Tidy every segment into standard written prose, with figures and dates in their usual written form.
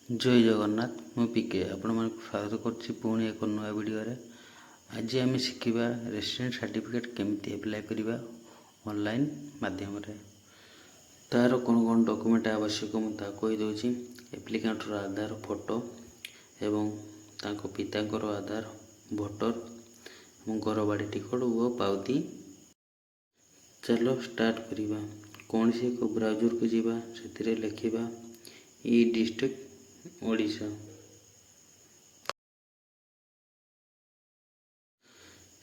जय जगन्नाथ मु पिके आपण मन स्वागत करछि पुणी एक नया वीडियो रे। आज आम शिखा रेसिडेंट सर्टिफिकेट केमती अप्लाई करवा ऑनलाइन माध्यम रे। तार कौन कौन डॉक्यूमेंट आवश्यक मुझे कहीदे। एप्लिकेंटर आधार फोटो एवं तांको पितांकर आधार भोटर और घर बाड़ी टिकट और पावती। चलो स्टार्ट करिबा। कौन से एक ब्राउजर को जीवा से लिखा ई डिस्ट्रिक्ट ओडिशा।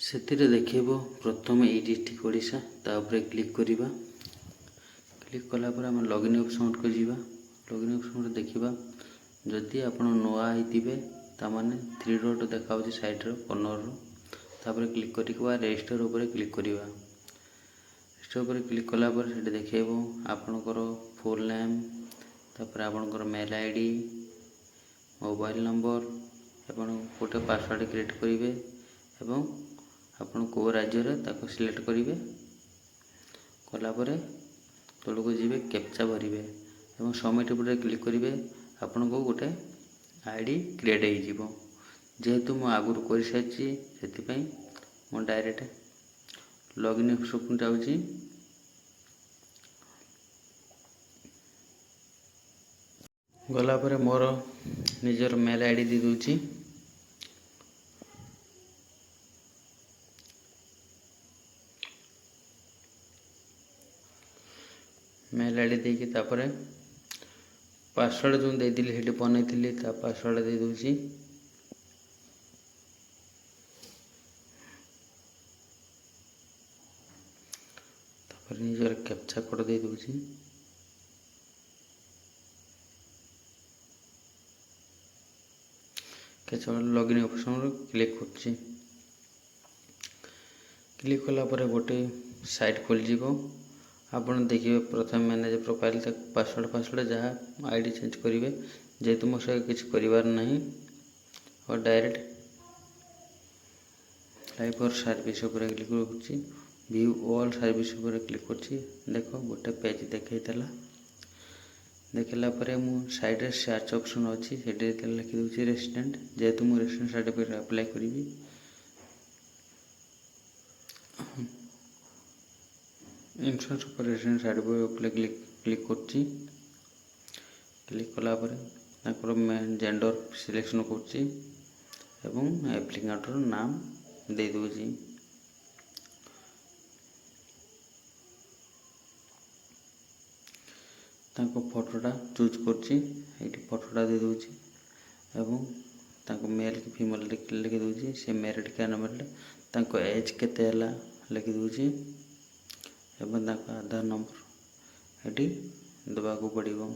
से देखेब प्रथम ई डिस्ट्रिक्ट ओडिशा तापर क्लिक करिबा। क्लिक कलापर आम लॉगिन ऑप्शन को जीवा। लॉगिन ऑप्शन देखा जदि आप नुआ होते तामाने थ्री डॉट देखा साइड कॉर्नर तापर क्लिक कर रजिस्टर उपर क्लिक करिबा। रजिस्टर उपर क्लिक कलापर से देखेब आपणकर फुल नेम तापर आपणकर मेल आईडी मोबाइल नंबर एवं गोटे पासवर्ड क्रिएट करेंगे एवं आपन को राज्य ताको सिलेक्ट करेंगे। कलापर तौक जी कैप्चा भरवे और सबमिट पर क्लिक करेंगे। आपन को गोटे आईडी क्रिएट हो जेहेतु मु आगुरी कर सारी से मु डायरेक्ट लॉगिन ऑप्शन जाऊँगी। गलापर मोर निजर मेल आईडी दे दूची। मेल आईडी देकी तापर पासवर्ड जो देदी हेटी बनई पासवर्ड दे दूची। तापर निजर कैप्चा कोड दे दूची। कैसे लॉगिन ऑप्शन क्लिक कर क्लिक कलापर गोटे साइट खोल आपन देखिए प्रथम मैनेज प्रोफाइल पासवर्ड जहाँ आईडी चेंज करेंगे जेहेतु मो से किसी कर और डायरेक्ट लाइफ और सर्विस उपर क्लिक कर व्यू ऑल सर्विस उपर क्लिक कर देख गोटे पेज देखला देखला मु साइड रे सर्च ऑप्शन अच्छी से लिखी दूसरी रेसिडेंट जेहेतु मु रेसिडेंट सर्टिफिकेट अप्लाई करी। इंश्योरेंस पर रेसिडेंट सर्टिफिकेट उपर क्लिक कर क्लिक कलापर जेंडर सिलेक्शन कर एप्लिकेंटर नाम दे दूची। फोटोटा चूज कर फोटोटा दे दूची एवं मेल कि फीमेल लिखी दूची। से मैरिड क्या नंबर एज केते लिखी दूची एवं आधार नंबर ये देवाक पड़ो।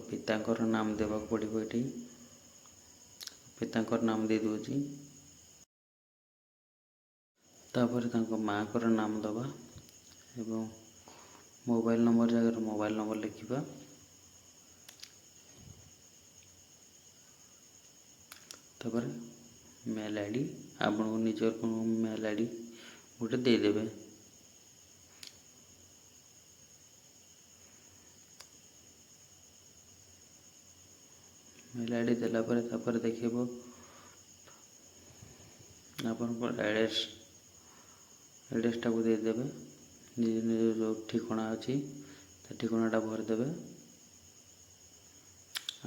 पितांकर नाम देवाक पड़ो ये पितांकर नाम दे दूची। तापर माँ को नाम दबा एवं मोबाइल नंबर जगह मोबाइल नंबर लिखा। तापर मेल आईडी आपन को निजर मेल आईडी गोटे देदेवे। मेल आईडी देलापर देखेब आपन को एड्रेसटा को देदेवे निज निज जो ठिकाना अच्छी ठिकानाटा भरदेवे।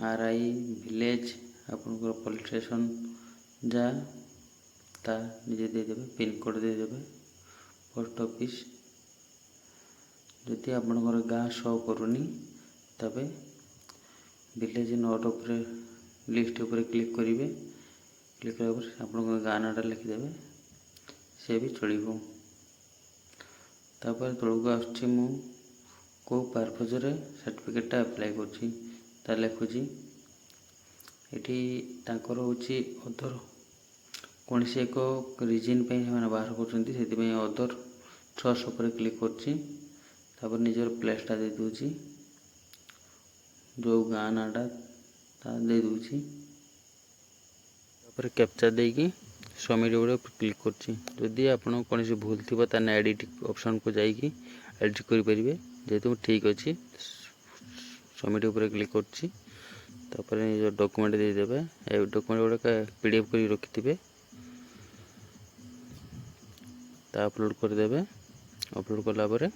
RI विलेज आपनकर पुलिस स्टेशन जा ता निजे देदेवे। पिन कोड देदेवे। पोस्ट ऑफिस जदि आपनकर गाँ शो करूनी तबे विलेज नोट उपर लिस्ट उपर क्लिक करेंगे। क्लिक कर आपन गाँ नाटा लिखिदेवे से भी चलो। तापर तौक आसुची मु को पर्पज रे सर्टिफिकेटा अप्लाई कर लिखुची। ये तांकर होची अदर कौन से एक रिजन पे बाहर कर अदर ट्रस्ट उपर क्लिक कर निजर प्लेसटा दे दूची जो गाँ नाटा दे दूची। कैप्चा देकी सबमिट उपर क्लिक कर। जदि आप कौन भूल थी एडिट ऑप्शन को जाकि एडिट करेंगे। जेहेतु ठीक अच्छी सबमिट उपर क्लिक करछि तापर जो डॉक्यूमेंट दे देबे ए डॉक्यूमेंट गुड़ा पीडीएफ कर रखिथे ता अपलोड कर देबे। अपलोड कला परे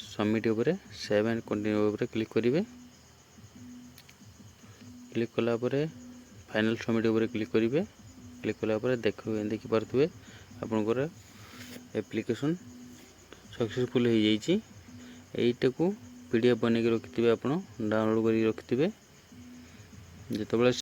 सबमिट उपर सेव एंड कंटिन्यू उपर क्लिक करेंगे। क्लिक कला परे फाइनल सबमिट उपर क्लिक करेंगे। क्लिक कला परे देखि पारथुबे आपनकर एप्लिकेशन सक्सेसफुल हो जाइए। एटा को पीडीएफ बने रखिथे, आप डाउनलोड कर रखिथे। जितेबाला